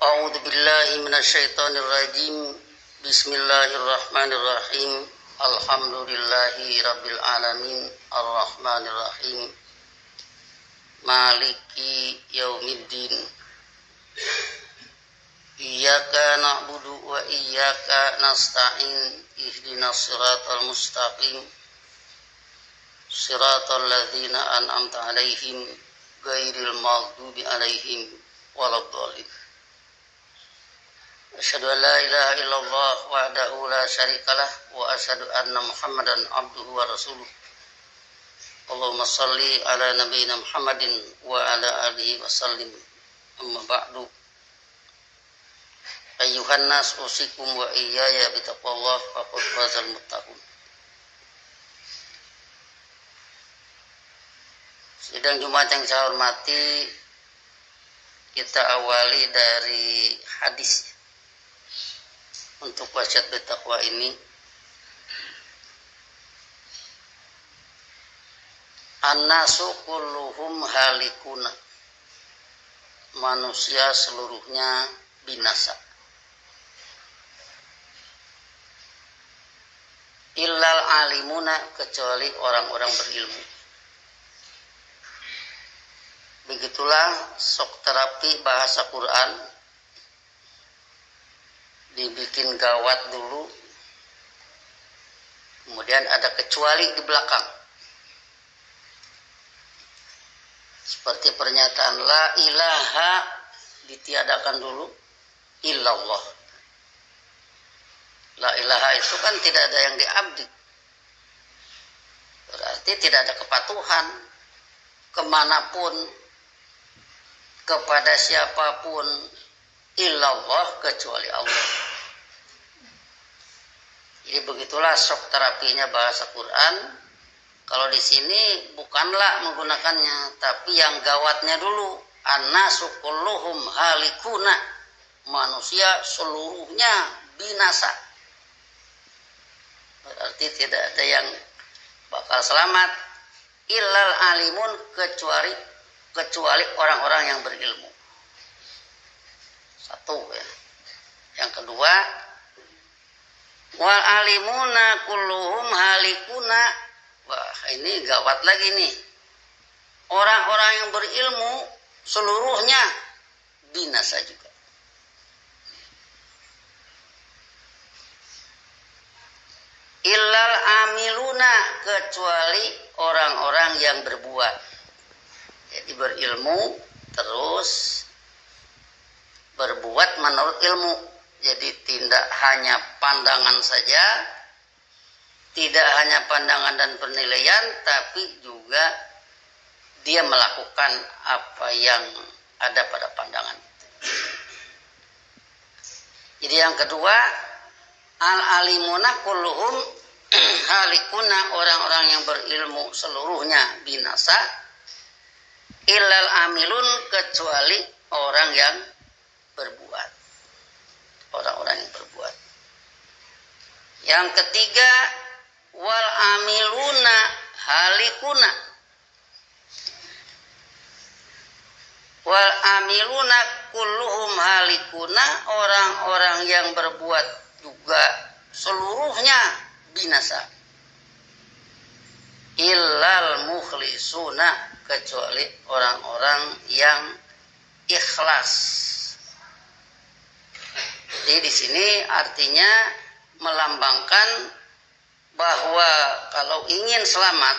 A'udzu billahi minasyaitonir rajim. Bismillahirrahmanirrahim. Alhamdulillahi rabbil alamin. Arrahmanir rahim. Maliki yaumiddin. Iyyaka na'budu wa iyyaka nasta'in. Ihdinas siratal mustaqim. Siratal ladzina an'amta 'alaihim ghairil maghdubi 'alaihim waladdallin. Asyhadu an la ilaha illallah wahdahu la syarikalah wa asyhadu anna Muhammadan abduhu wa rasuluh. Allahumma shalli ala nabiyyina Muhammadin wa ala alihi wa sallim. Amma ba'du. Ayyuhan nas usikum wa iyaya bitaqwallah faqad fazal muttaqun. Sidang Jumat yang saya hormati, kita awali dari hadis untuk wasiat bertakwa ini. An-nasu kulluhum halikuna. Manusia seluruhnya binasa. Illal alimuna, kecuali orang-orang berilmu. Begitulah sok terapi bahasa Quran dibikin gawat dulu, kemudian ada kecuali di belakang, seperti pernyataan la ilaha ditiadakan dulu, illallah. La ilaha itu kan tidak ada yang diabdi, berarti tidak ada kepatuhan kemanapun, kepada siapapun, illallah, kecuali Allah. Jadi begitulah shock terapinya bahasa Quran. Kalau di sini bukanlah menggunakannya, tapi yang gawatnya dulu. An-nasu kulluhum halikuna. Manusia seluruhnya binasa. Berarti tidak ada yang bakal selamat. Illal alimun, kecuali orang-orang yang berilmu. Satu ya. Yang kedua, wal alimuna kulluhum halikuna. Wah, ini gawat lagi nih. Orang-orang yang berilmu seluruhnya binasa juga. Illal amiluna, kecuali orang-orang yang berbuat. Jadi berilmu terus berbuat menurut ilmu. Jadi tidak hanya pandangan saja, tidak hanya pandangan dan penilaian, tapi juga dia melakukan apa yang ada pada pandangan itu. Jadi yang kedua, al-alimuna kulluhum halikuna, orang-orang yang berilmu seluruhnya binasa. Illal amilun, kecuali orang yang berbuat. Orang-orang yang berbuat. Yang ketiga, wal amiluna halikuna. Wal amiluna kulluhum halikuna, orang-orang yang berbuat juga seluruhnya binasa. Illal mukhlisuna, kecuali orang-orang yang ikhlas. Jadi di sini artinya melambangkan bahwa kalau ingin selamat,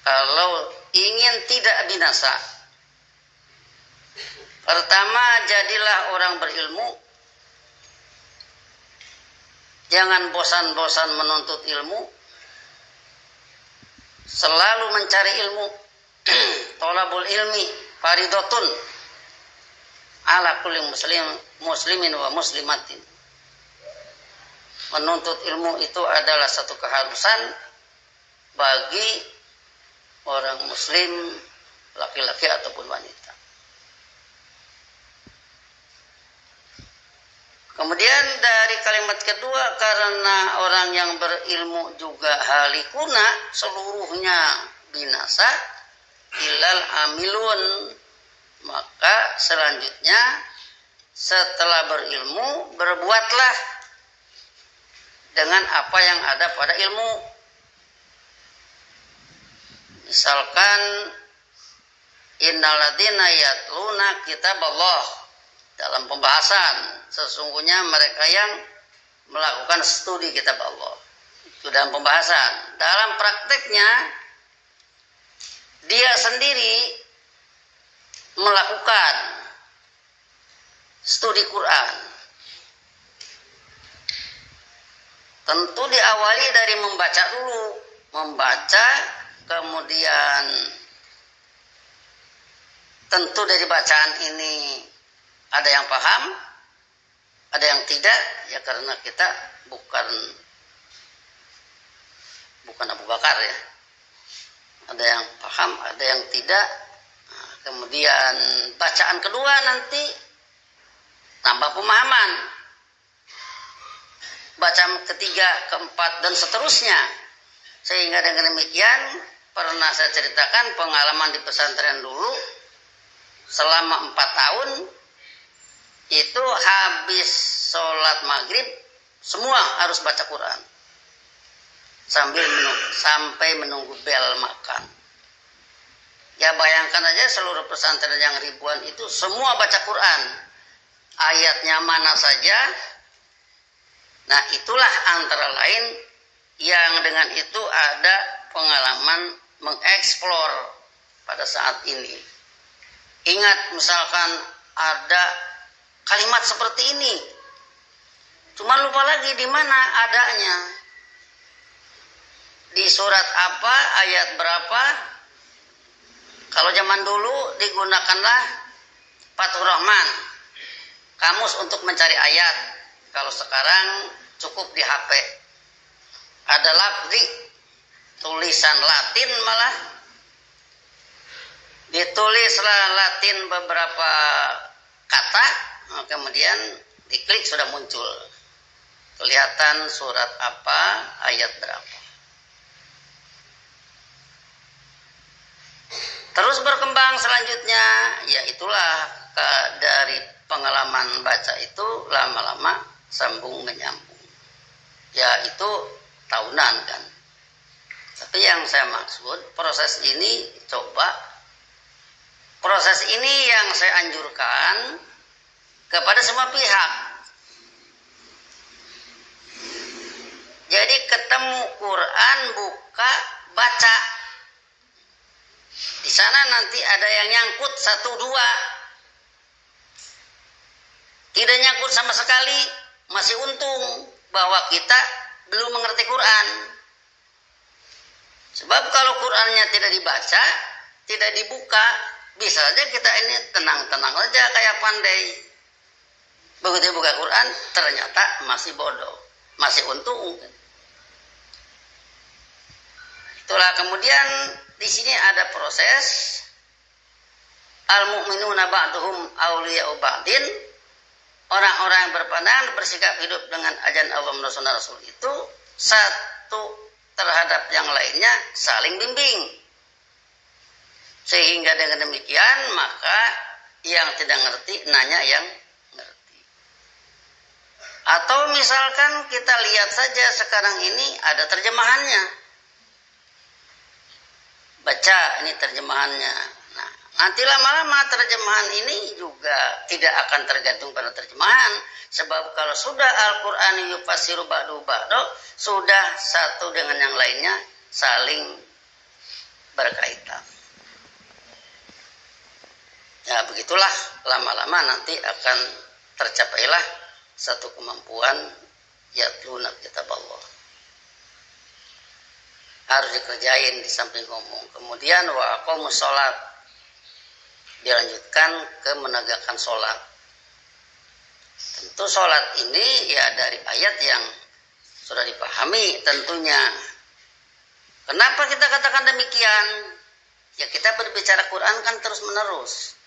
kalau ingin tidak binasa, pertama jadilah orang berilmu. Jangan bosan-bosan menuntut ilmu. Selalu mencari ilmu. Thalabul ilmi faridatun ala kulli muslimin wa muslimatin. Menuntut ilmu itu adalah satu keharusan bagi orang muslim, laki-laki ataupun wanita. Kemudian dari kalimat kedua, karena orang yang berilmu juga halikuna, seluruhnya binasa, ilal amilun, maka selanjutnya setelah berilmu, berbuatlah dengan apa yang ada pada ilmu. Misalkan innalladzina yatluna kitaballah, dalam pembahasan sesungguhnya mereka yang melakukan studi kitab Allah. Itu dalam pembahasan. Dalam prakteknya dia sendiri melakukan studi Quran. Tentu diawali dari membaca dulu, membaca, kemudian tentu dari bacaan ini ada yang paham, ada yang tidak, ya karena kita bukan Abu Bakar ya. Ada yang paham, ada yang tidak. Nah, kemudian bacaan kedua nanti tambah pemahaman. Bacaan ketiga, keempat, dan seterusnya. Sehingga dengan demikian pernah saya ceritakan pengalaman di pesantren dulu selama 4 tahun itu habis sholat maghrib semua harus baca Quran sampai menunggu bel makan. Ya bayangkan aja seluruh pesantren yang ribuan itu semua baca Quran, ayatnya mana saja. Nah itulah antara lain yang dengan itu ada pengalaman mengeksplor pada saat ini. Ingat misalkan ada kalimat seperti ini, cuma lupa lagi di mana adanya, di surat apa, ayat berapa. Kalau zaman dulu digunakanlah Fathur Rahman, kamus untuk mencari ayat. Kalau sekarang cukup di HP. Ada lafzi, tulisan Latin malah. Ditulislah Latin beberapa kata, kemudian diklik sudah muncul. Kelihatan surat apa, ayat berapa. Terus berkembang selanjutnya, ya itulah dari pengalaman baca itu lama-lama sambung menyambung. Ya itu tahunan kan. Tapi yang saya maksud proses ini proses ini yang saya anjurkan kepada semua pihak. Jadi ketemu Quran, buka, baca. Di sana nanti ada yang nyangkut 1, 2. Tidak nyangkut sama sekali, masih untung bahwa kita belum mengerti Quran. Sebab kalau Qurannya tidak dibaca, tidak dibuka, bisa saja kita ini tenang-tenang saja kayak pandai. Begitu buka Quran, ternyata masih bodoh, masih untung. Itulah kemudian di sini ada proses al-mu'minuna ba'duhum awliya'u ba'din. Orang-orang yang berpandangan bersikap hidup dengan ajaran Allah dan Rasul itu satu terhadap yang lainnya saling bimbing. Sehingga dengan demikian maka yang tidak ngerti nanya yang ngerti. Atau misalkan kita lihat saja sekarang ini ada terjemahannya. Baca ini terjemahannya. Nah, nanti lama-lama terjemahan ini juga tidak akan tergantung pada terjemahan. Sebab kalau sudah Al-Quran yufassiru ba'du ba'du, sudah satu dengan yang lainnya saling berkaitan. Ya begitulah, lama-lama nanti akan tercapailah satu kemampuan yatluna kitab Allah. Harus dikerjain di samping ngomong. Kemudian wa aqamus sholat, dilanjutkan ke menegakkan sholat. Tentu sholat ini ya dari ayat yang sudah dipahami tentunya. Kenapa kita katakan demikian? Ya kita berbicara Quran kan terus menerus.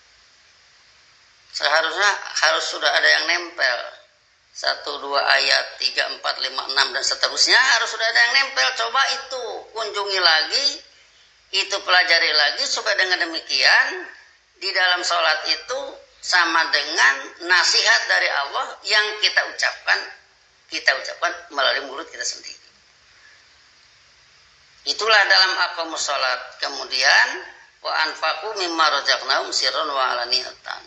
Seharusnya harus sudah ada yang nempel. 1, 2 ayat, 3, 4, 5, 6 dan seterusnya harus sudah ada yang nempel. Coba itu kunjungi lagi, itu pelajari lagi supaya dengan demikian di dalam sholat itu sama dengan nasihat dari Allah yang kita ucapkan melalui mulut kita sendiri. Itulah dalam aqamus shalat. Kemudian wa anfaqu mimma razaqnahum sirran wa alaniyatan.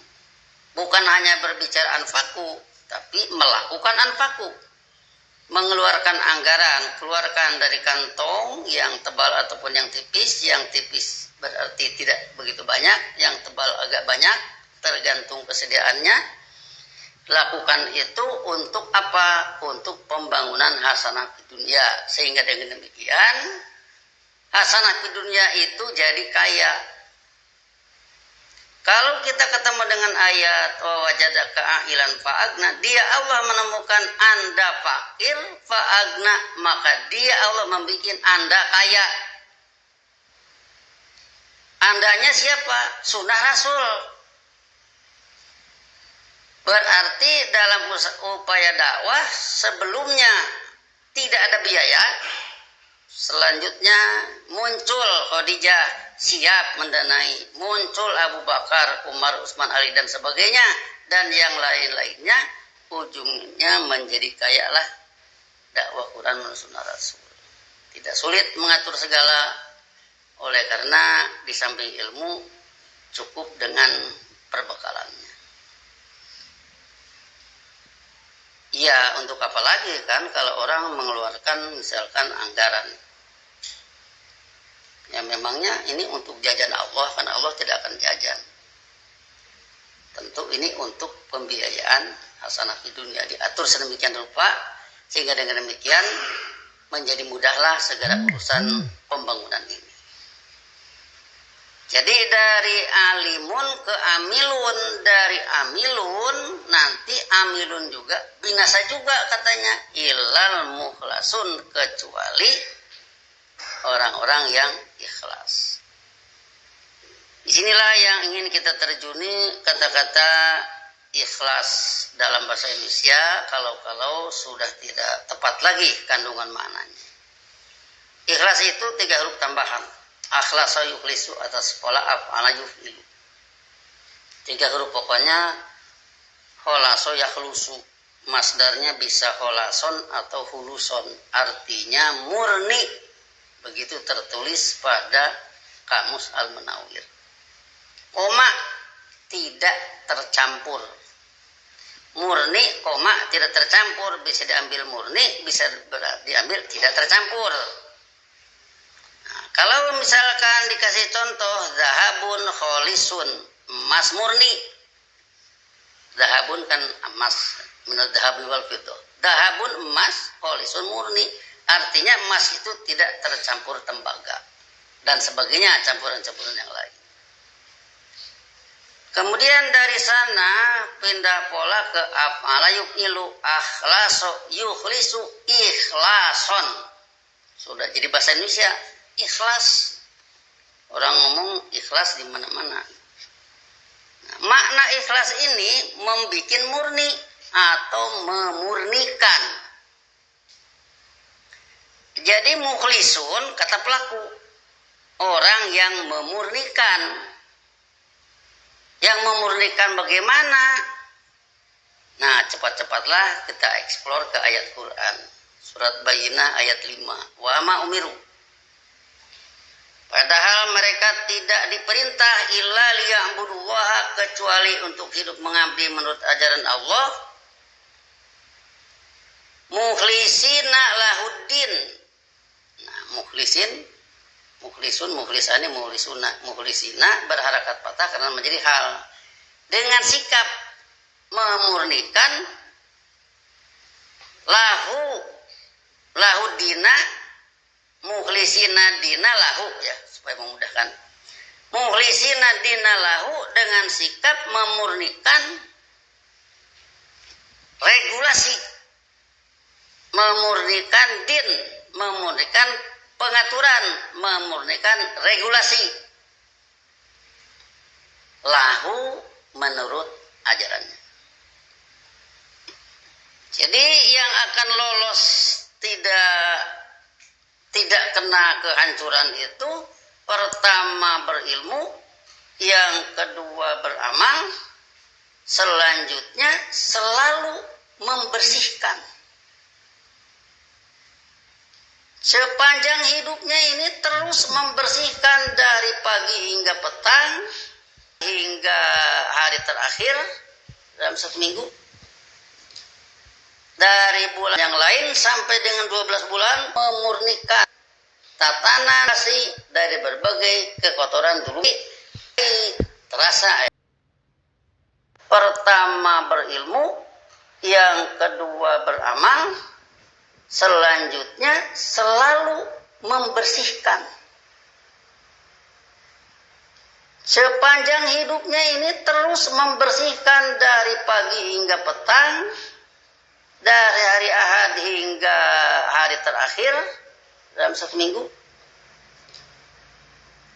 Bukan hanya berbicara anfaqu, tapi melakukan anfaqu. Mengeluarkan anggaran, keluarkan dari kantong yang tebal ataupun yang tipis. Yang tipis berarti tidak begitu banyak, yang tebal agak banyak, tergantung kesediaannya. Lakukan itu untuk apa? Untuk pembangunan hasanah di dunia. Sehingga dengan demikian hasanah di dunia itu jadi kaya. Kalau kita ketemu dengan ayat wajadaka a'ilan fa'agna, dia Allah menemukan Anda fakir fa'agna, maka dia Allah membuat Anda kaya. Andanya siapa? Sunnah Rasul. Berarti dalam upaya dakwah sebelumnya tidak ada biaya. Selanjutnya muncul Khadijah siap mendanai, muncul Abu Bakar, Umar, Utsman, Ali dan sebagainya, dan yang lain-lainnya, ujungnya menjadi kayalah dakwah Quran dan Sunnah Rasul. Tidak sulit mengatur segala, oleh karena di samping ilmu cukup dengan perbekalannya. Ya, untuk apa lagi kan kalau orang mengeluarkan misalkan anggaran. Ya memangnya ini untuk jajan Allah, karena Allah tidak akan jajan. Tentu ini untuk pembiayaan hasanah di dunia, diatur sedemikian rupa sehingga dengan demikian menjadi mudahlah segala urusan pembangunan ini. Jadi dari alimun ke amilun, dari amilun nanti amilun juga binasa juga katanya, ilal mukhlasun, kecuali orang-orang yang ikhlas. Disinilah yang ingin kita terjuni kata-kata ikhlas dalam bahasa Indonesia, kalau sudah tidak tepat lagi kandungan maknanya. Ikhlas itu 3 huruf tambahan. Akhlasa yukhlisu atas pola af'ala yuf'ilu. 3 huruf pokoknya. Kholaso yakhlusu, masdarnya bisa kholason atau huluson, artinya murni. Begitu tertulis pada Kamus Al-Munawwir. Koma tidak tercampur. Murni, koma tidak tercampur, bisa diambil murni, bisa diambil tidak tercampur. Nah, kalau misalkan dikasih contoh zahabun kholisun, emas murni. Zahabun kan emas, menurut zahabun wal fiddah. Zahabun emas, kholisun murni. Artinya emas itu tidak tercampur tembaga dan sebagainya, campuran-campuran yang lain. Kemudian dari sana pindah pola ke af'ala yuf'ilu, akhlaso yukhlisu ikhlason. Sudah jadi bahasa Indonesia, ikhlas. Orang ngomong ikhlas di mana-mana. Nah, makna ikhlas ini membikin murni atau memurnikan. Jadi mukhlisun kata pelaku, orang yang memurnikan. Yang memurnikan bagaimana? Nah, cepat-cepatlah kita eksplor ke ayat Quran. Surat Bayyinah ayat 5. Wa ma umiru. Padahal mereka tidak diperintah illa liya'budullaha, kecuali untuk hidup mengabdi menurut ajaran Allah. Mukhlisina lahuddin. Nah, mukhlisun, mukhlisani, mukhlisina berharakat patah karena menjadi hal. Dengan sikap memurnikan lahu dina, mukhlisina dina lahu, ya supaya memudahkan. Mukhlisina dina lahu dengan sikap memurnikan regulasi, memurnikan din, memurnikan pengaturan, memurnikan regulasi. Lahu menurut ajarannya. Jadi yang akan lolos tidak kena kehancuran itu pertama berilmu, yang kedua beramal, selanjutnya selalu membersihkan. Sepanjang hidupnya ini terus membersihkan dari pagi hingga petang, hingga hari terakhir dalam satu minggu. Dari bulan yang lain sampai dengan 12 bulan memurnikan tatanan dari berbagai kekotoran dulu. Terasa pertama berilmu, yang kedua beramal, selanjutnya selalu membersihkan. Sepanjang hidupnya ini terus membersihkan dari pagi hingga petang, dari hari Ahad hingga hari terakhir dalam satu minggu.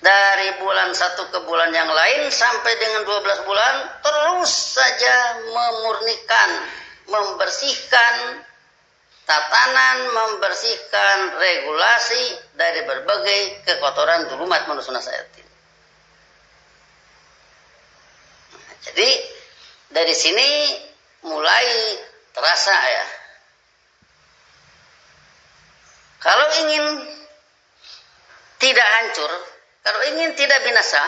Dari bulan satu ke bulan yang lain sampai dengan 12 bulan terus saja memurnikan, membersihkan tatanan, membersihkan regulasi dari berbagai kekotoran dulumat manusia sayatin. Jadi dari sini mulai terasa ya. Kalau ingin tidak hancur, kalau ingin tidak binasa,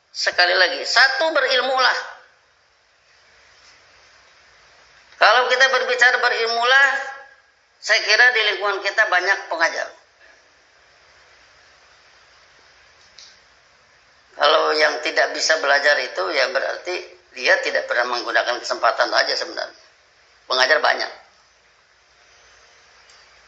sekali lagi, satu, berilmulah. Kalau kita berbicara berilmulah, saya kira di lingkungan kita banyak pengajar. Kalau yang tidak bisa belajar itu ya berarti dia tidak pernah menggunakan kesempatan aja sebenarnya. Pengajar banyak.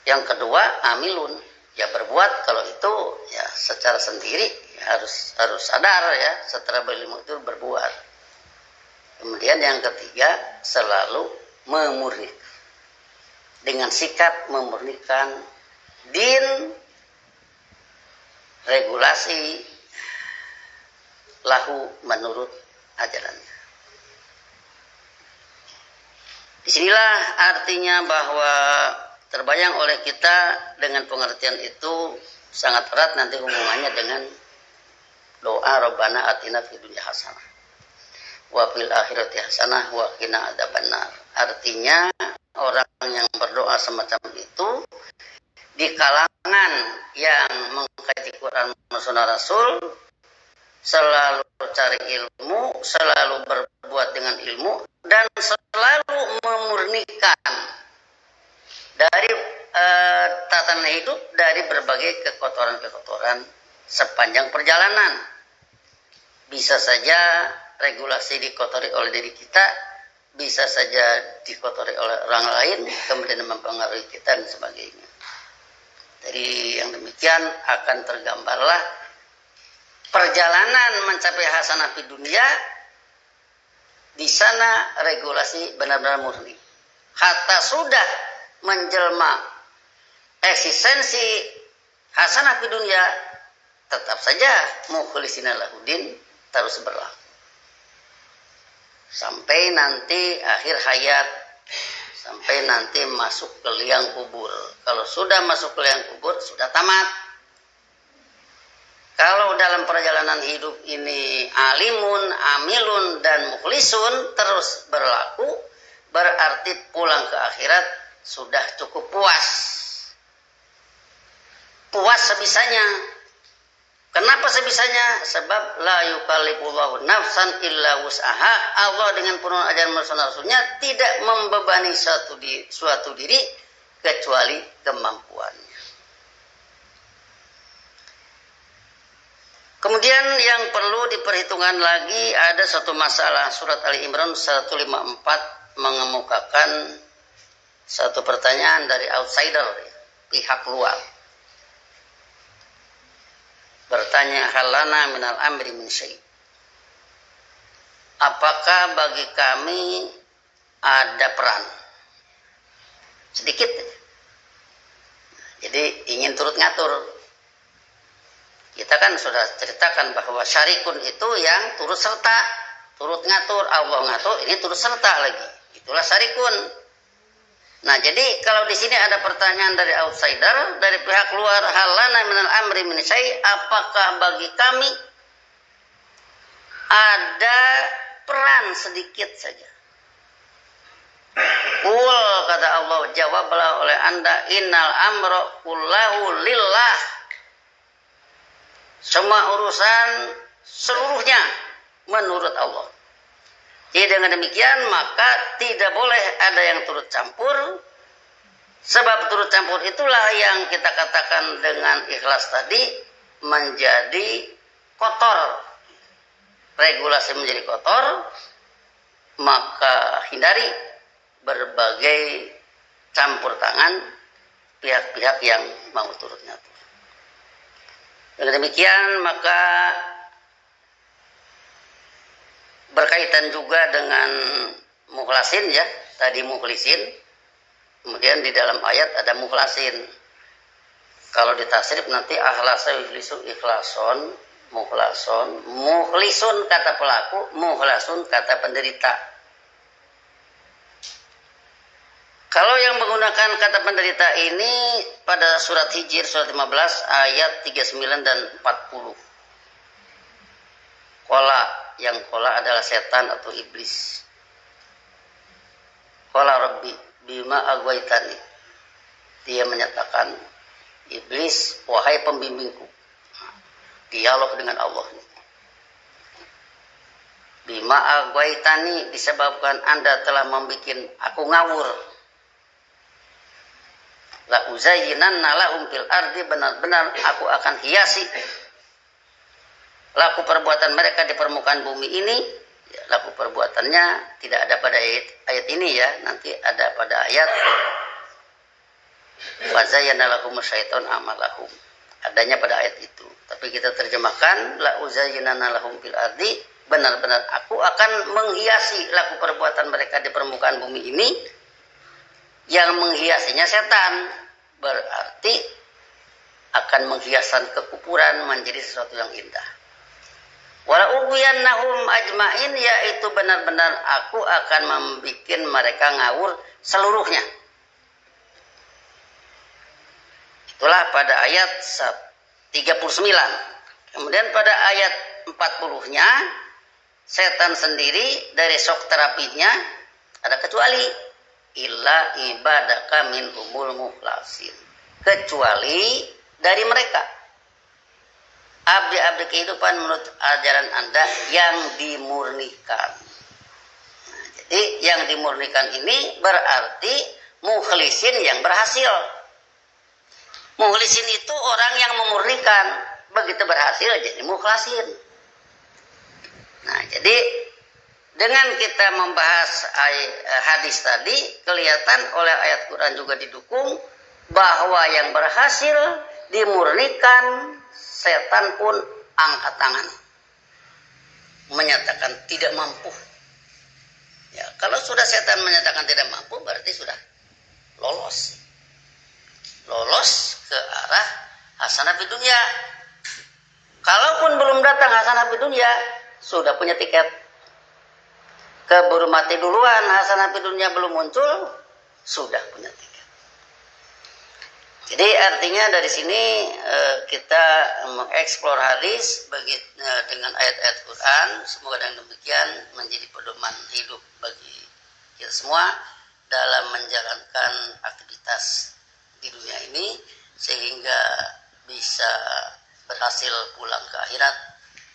Yang kedua, amilun, ya berbuat. Kalau itu ya secara sendiri ya harus sadar ya, setelah berilmu itu berbuat. Kemudian yang ketiga, selalu memurnikan, dengan sikap memurnikan din, regulasi lahu menurut ajarannya. Disinilah artinya bahwa terbayang oleh kita dengan pengertian itu sangat erat nanti hubungannya dengan doa Rabbana atina fid dunya hasanah wa fil akhirati hasanah wa qina adzabannar. Artinya orang yang berdoa semacam itu di kalangan yang mengkaji Quran dan Sunnah Rasul, selalu cari ilmu, selalu berbuat dengan ilmu, dan selalu memurnikan dari tatanan hidup dari berbagai kekotoran-kekotoran sepanjang perjalanan. Bisa saja regulasi dikotori oleh diri kita, bisa saja dikotori oleh orang lain, kemudian mempengaruhi kita dan sebagainya. Dari yang demikian akan tergambarlah perjalanan mencapai hasanah di dunia. Di sana regulasi benar-benar murni. Hatta sudah menjelma eksistensi hasanah di dunia, tetap saja mukhlisina lahudin terus berlaku sampai nanti akhir hayat, sampai nanti masuk ke liang kubur. Kalau sudah masuk ke liang kubur, sudah tamat. Kalau dalam perjalanan hidup ini alimun, amilun, dan mukhlisun terus berlaku, berarti pulang ke akhirat sudah cukup puas. Puas sebisanya. Kenapa sebisanya? Sebab la yukallifullahu nafsan illa wus'aha. Allah dengan penuh ajaran Rasulnya tidak membebani suatu diri kecuali kemampuannya. Kemudian yang perlu diperhitungkan lagi ada satu masalah. Surat Ali Imran 154 mengemukakan satu pertanyaan dari outsider, pihak luar. Bertanya, halana minal amri min syai'. Apakah bagi kami ada peran? Sedikit. Jadi ingin turut ngatur. Kita kan sudah ceritakan bahwa syarikun itu yang turut serta, turut ngatur. Allah ngatur, ini turut serta lagi. Itulah syarikun. Nah, jadi kalau di sini ada pertanyaan dari outsider, dari pihak luar, halana minal amri min syai', apakah bagi kami ada peran sedikit saja. Qul, kata Allah, jawablah oleh Anda, innal amra kullahu lillah. Semua urusan seluruhnya menurut Allah. Jadi dengan demikian maka tidak boleh ada yang turut campur. Sebab turut campur itulah yang kita katakan dengan ikhlas tadi menjadi kotor. Regulasi menjadi kotor, maka hindari berbagai campur tangan pihak-pihak yang mau turut ngatur. Dengan demikian maka berkaitan juga dengan mukhlasin ya, tadi mukhlisin, kemudian di dalam ayat ada mukhlasin. Kalau ditasrif nanti akhlasa yukhlisu ikhlason, mukhlason, mukhlisun kata pelaku, mukhlasun kata penderita. Kalau yang menggunakan kata penderita ini pada surat Hijr surat 15 ayat 39 dan 40. Yang kola adalah setan atau iblis. Kola Rabbi bima agwaitani. Dia menyatakan, iblis, wahai pembimbingku. Dialog dengan Allah. Bima agwaitani, disebabkan Anda telah membuat aku ngawur. La uzayyinanna lahum fil ardi, benar-benar aku akan hiasi laku perbuatan mereka di permukaan bumi ini. Ya, laku perbuatannya tidak ada pada ayat ini ya, nanti ada pada ayat fazayyana lahum syaiton amalahum, adanya pada ayat itu. Tapi kita terjemahkan la uzayyinanna lahum fil ardi, benar-benar aku akan menghiasi laku perbuatan mereka di permukaan bumi ini. Yang menghiasinya setan, berarti akan menghiaskan kekufuran menjadi sesuatu yang indah. Wala ubiyannahum ajmain, yaitu benar-benar aku akan membuat mereka ngawur seluruhnya. Itulah pada ayat 39. Kemudian pada ayat 40-nya setan sendiri dari shock terapinya ada kecuali illa ibadaka minhumul mukhlasin, kecuali dari mereka abdi-abdi kehidupan menurut ajaran Anda yang dimurnikan. Nah, jadi yang dimurnikan ini berarti mukhlisin yang berhasil. Mukhlisin itu orang yang memurnikan, begitu berhasil jadi mukhlasin. Nah, jadi dengan kita membahas hadis tadi, kelihatan oleh ayat Quran juga didukung bahwa yang berhasil dimurnikan, setan pun angkat tangan menyatakan tidak mampu. Ya, kalau sudah setan menyatakan tidak mampu berarti sudah lolos ke arah hasanah fid dunya. Kalaupun belum datang hasanah fid dunya, sudah punya tiket. Keburu mati duluan, hasanah fid dunya belum muncul, sudah punya tiket. Jadi artinya dari sini kita mengeksplor hadis dengan ayat-ayat Quran. Semoga dengan demikian menjadi pedoman hidup bagi kita semua dalam menjalankan aktivitas di dunia ini, sehingga bisa berhasil pulang ke akhirat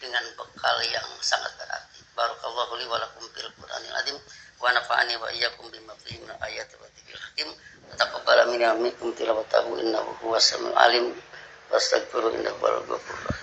dengan bekal yang sangat berarti. Barakallahu li wa lakum fil Qur'anil azim wa nafa'ani wa iyyakum bima fihi min ayati wa dzikril hakim. Taqabbal minna wa minkum tilawatahu innahu huwas samiul alim wastaghfiru innahu huwal ghafurur rahim.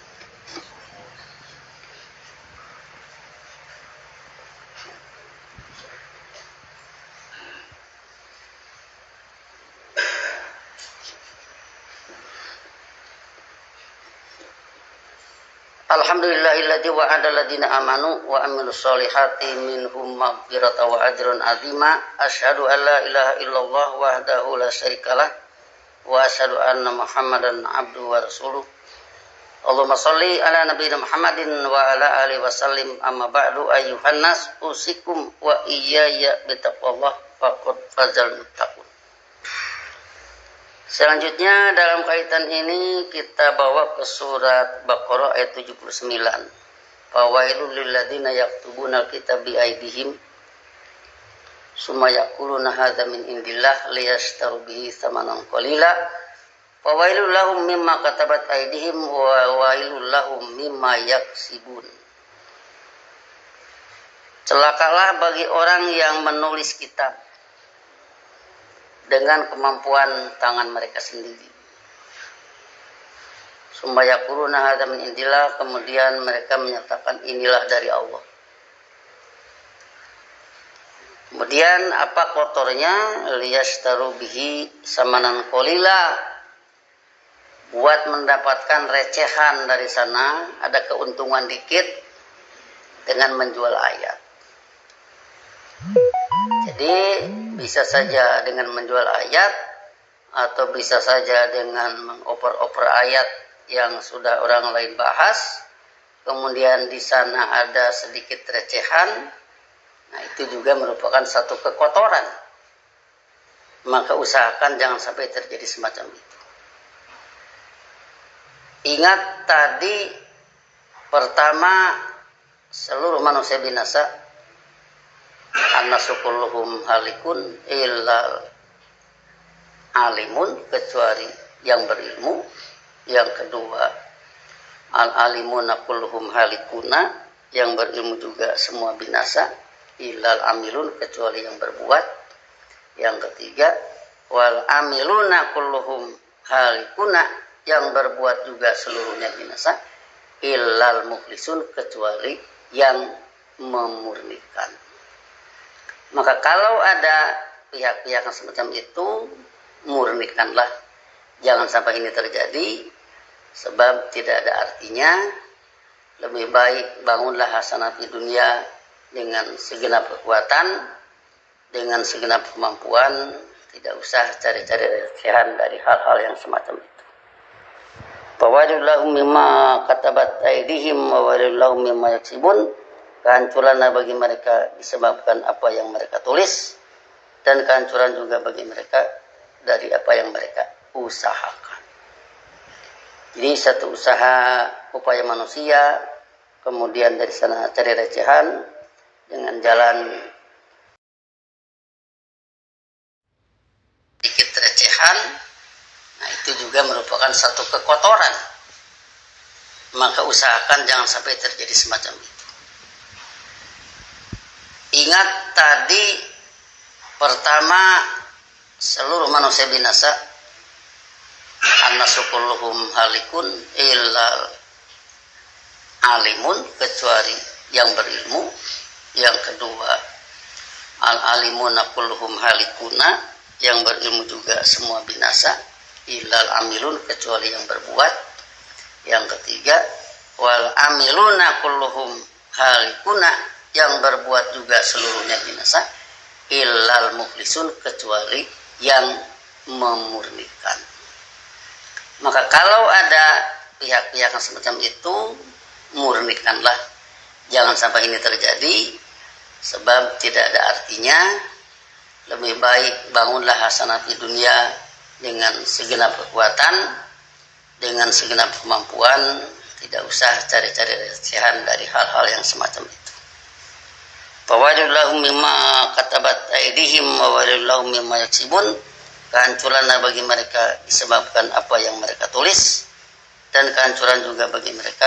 Alhamdulillahilladzi wa'ada alladziina amanu wa 'amilus sholihati minhum maghfiratan wa ajrun 'azima. Asyhadu an la ilaha illallah wahdahu la syarikalah wa asyhadu anna Muhammadan 'abduhu wa rasuluh. Allahumma shalli ala nabiyyina Muhammadin wa ala alihi wasallim. Amma ba'du, ayyuhan nas, usikum wa iyaya bitaqwallah faqad fazal muttaqun. Selanjutnya dalam kaitan ini kita bawa ke surat Baqarah ayat 79. Fawailul lil ladzina yaktubuna al-kitaba bi aydihim summa yaquluna hadza min indillah liyashtaru bihi tsamanan qalila fawailul lahum mimma katabat aydihim wa wailul lahum mimma yaksibun. Celakalah bagi orang yang menulis kitab dengan kemampuan tangan mereka sendiri. Summa yaquluna hadza min indillah, kemudian mereka menyatakan inilah dari Allah. Kemudian apa kotornya? Liyashtaru bihi samanan qalila, buat mendapatkan recehan dari sana, ada keuntungan dikit dengan menjual ayat. Jadi bisa saja dengan menjual ayat atau bisa saja dengan mengoper-oper ayat yang sudah orang lain bahas, kemudian di sana ada sedikit recehan. Nah, itu juga merupakan satu kekotoran. Maka usahakan jangan sampai terjadi semacam itu. Ingat tadi, pertama, seluruh manusia binasa. An-nasu kulluhum halikun illal alimun, kecuali yang berilmu. Yang kedua, al-alimuna kulluhum halikuna, yang berilmu juga semua binasa. Illal amilun, kecuali yang berbuat. Yang ketiga, wal amiluna kulluhum halikuna, yang berbuat juga seluruhnya binasa. Illal mukhlisun, kecuali yang memurnikan. Maka kalau ada pihak-pihak yang semacam itu, murnikanlah. Jangan sampai ini terjadi, sebab tidak ada artinya. Lebih baik bangunlah hasanah di dunia dengan segenap kekuatan, dengan segenap kemampuan. Tidak usah cari-cari recehan dari hal-hal yang semacam itu. Fawailul lahum mimma katabat aydihim wa wailul lahum mimma yaksibun. Kehancuran bagi mereka disebabkan apa yang mereka tulis, dan kehancuran juga bagi mereka dari apa yang mereka usahakan. Jadi satu usaha upaya manusia, kemudian dari sana cari recehan dengan jalan sedikit recehan. Nah, itu juga merupakan satu kekotoran. Maka usahakan jangan sampai terjadi semacam itu. Ingat tadi, pertama, seluruh manusia binasa. An-nasu kulluhum halikun illal alimun, kecuali yang berilmu. Yang kedua, al-alimuna kulluhum halikuna, yang berilmu juga semua binasa. Illal amilun, kecuali yang berbuat. Yang ketiga, wal amiluna kulluhum halikuna, yang berbuat juga seluruhnya binasa. Illal mukhlisun, kecuali yang memurnikan. Maka kalau ada pihak-pihak yang semacam itu, murnikanlah. Jangan sampai ini terjadi, sebab tidak ada artinya. Lebih baik bangunlah hasanah di dunia dengan segenap kekuatan, dengan segenap kemampuan. Tidak usah cari-cari recehan dari hal-hal yang semacam itu. Fawailul lahum mimma katabat aydihim wa wailul lahum mimma yaksibun. Kehancuran bagi mereka disebabkan apa yang mereka tulis, dan kehancuran juga bagi mereka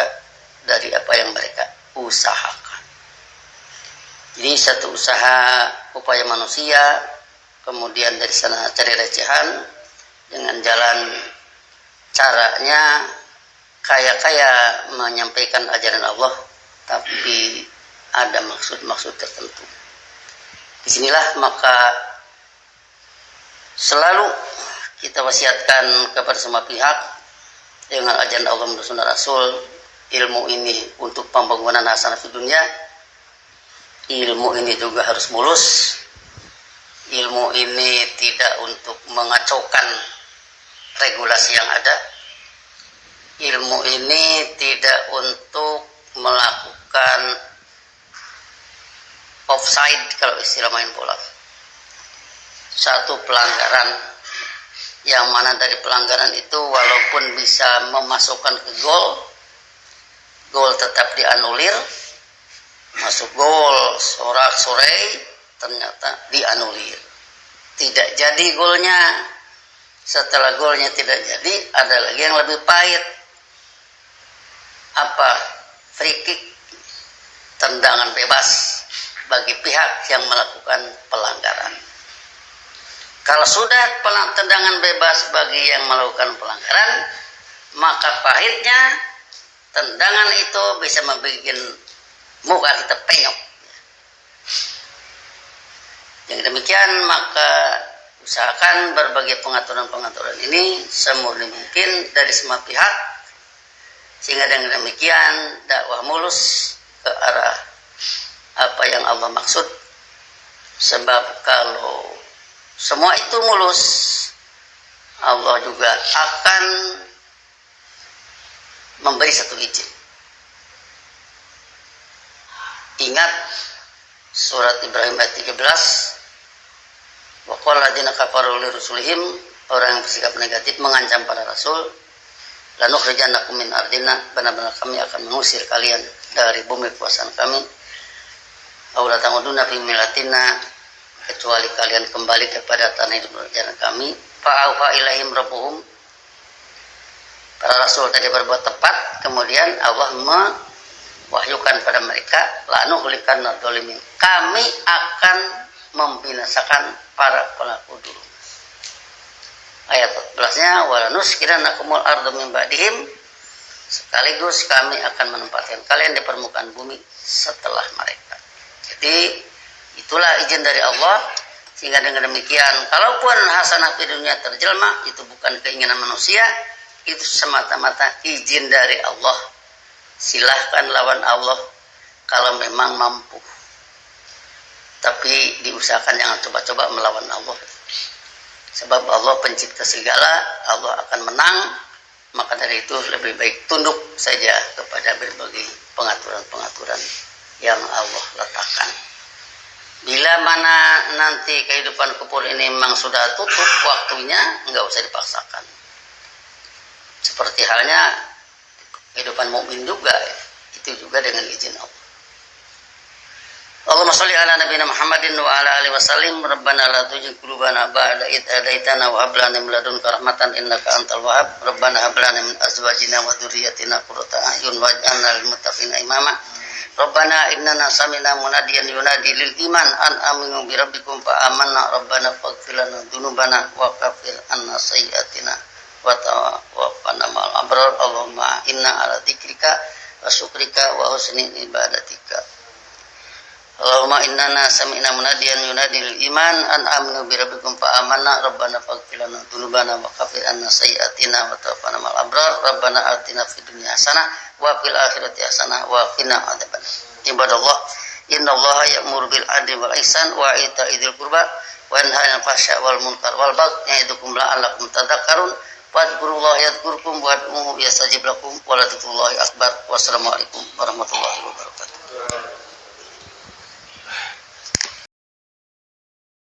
dari apa yang mereka usahakan. Jadi satu usaha upaya manusia, kemudian dari sana cari recehan dengan jalan caranya kaya-kaya menyampaikan ajaran Allah, tapi ada maksud-maksud tertentu. Disinilah maka selalu kita wasiatkan kepada semua pihak dengan ajaran Allah dan Sunnah Rasul. Ilmu ini untuk pembangunan hasanah di dunia. Ilmu ini juga harus mulus. Ilmu ini tidak untuk mengacaukan regulasi yang ada. Ilmu ini tidak untuk melakukan offside kalau istilah main bola. Satu pelanggaran yang mana dari pelanggaran itu walaupun bisa memasukkan ke gol, gol tetap dianulir, masuk gol sorak-sorai ternyata dianulir, tidak jadi golnya. Setelah golnya tidak jadi, ada lagi yang lebih pahit. Apa? Free kick, tendangan bebas bagi pihak yang melakukan pelanggaran. Kalau sudah tendangan bebas bagi yang melakukan pelanggaran, maka pahitnya tendangan itu bisa membuat muka kita penyok. Yang demikian, maka usahakan berbagai pengaturan-pengaturan ini semurni mungkin dari semua pihak, sehingga dengan demikian dakwah mulus ke arah apa yang Allah maksud. Sebab kalau semua itu mulus, Allah juga akan memberi satu izin. Ingat surat Ibrahim ayat 13, wa qala alladziina kafaru li rusulihim, orang yang bersikap negatif mengancam para rasul, lanukhrijannakum min ardina, benar-benar kami akan mengusir kalian dari bumi kekuasaan kami, aw la tamuduna fi millatina, kecuali kalian kembali kepada tanah hidup perjalanan kami. Fa'auha ilaihim rabbuhum, para rasul tadi berbuat tepat, kemudian Allah mewahyukan pada mereka, lanuhlikanna dzalimin, kami akan membinasakan para pelaku dulu. Ayat 14-nya, walanuskirannakumul ardu min ba'dihim, sekaligus kami akan menempatkan kalian di permukaan bumi setelah mereka. Jadi itulah izin dari Allah, sehingga dengan demikian kalaupun hasanah di dunia terjelma, itu bukan keinginan manusia, itu semata-mata izin dari Allah. Silahkan lawan Allah kalau memang mampu, tapi diusahakan jangan coba-coba melawan Allah, sebab Allah pencipta segala, Allah akan menang. Maka dari itu lebih baik tunduk saja kepada berbagai pengaturan-pengaturan yang Allah letakkan. Bila mana nanti kehidupan kubur ini memang sudah tutup waktunya, enggak usah dipaksakan. Seperti halnya kehidupan mukmin juga, itu juga dengan izin Allah. Allahumma sholli ala nabiyina Muhammadin wa ala alihi wasallim. Rabbana la tuzigh qulubana ba'da idh hadaitana wa hab lana min ladunka rahmatan innaka antal wahhab. Rabbana hab lana min azwajina wa dhurriyyatina qurrata a'yun waj'alna lil muttaqina imama. Rabbana innana sami'na munadiyan yunadi lil iman an aminu bi rabbikum fa amanna. Rabbana faghfir lana dzunubana wa kaffir anna sayyi'atina wa tawaffana ma'al abrar. Allahumma inna ala dzikrika wa syukrika wa husni ibadatika. Allahumma innana sami'na munadiyan yunadi lil iman an aminu bi rabbikum fa amanna. Rabbana faghfir lana dzunubana wa kaffir anna sayyi'atina wa tawaffana ma'al abrar. Rabbana atina fid dunya hasanah wa fil akhirati hasanah wa qina adzabannar. Ibadallah, innallaha ya'muru bil adli wal ihsan wa ita'i dzil qurba wa yanha 'anil fahsya'i wal munkar wal baghi ya'idukum la'allakum tadhakkarun. Wadhkurullaha yadhkurkum wad'uuhu yastajib lakum wa la dzikrullahi akbar. Wassalamualaikum warahmatullahi wabarakatuh.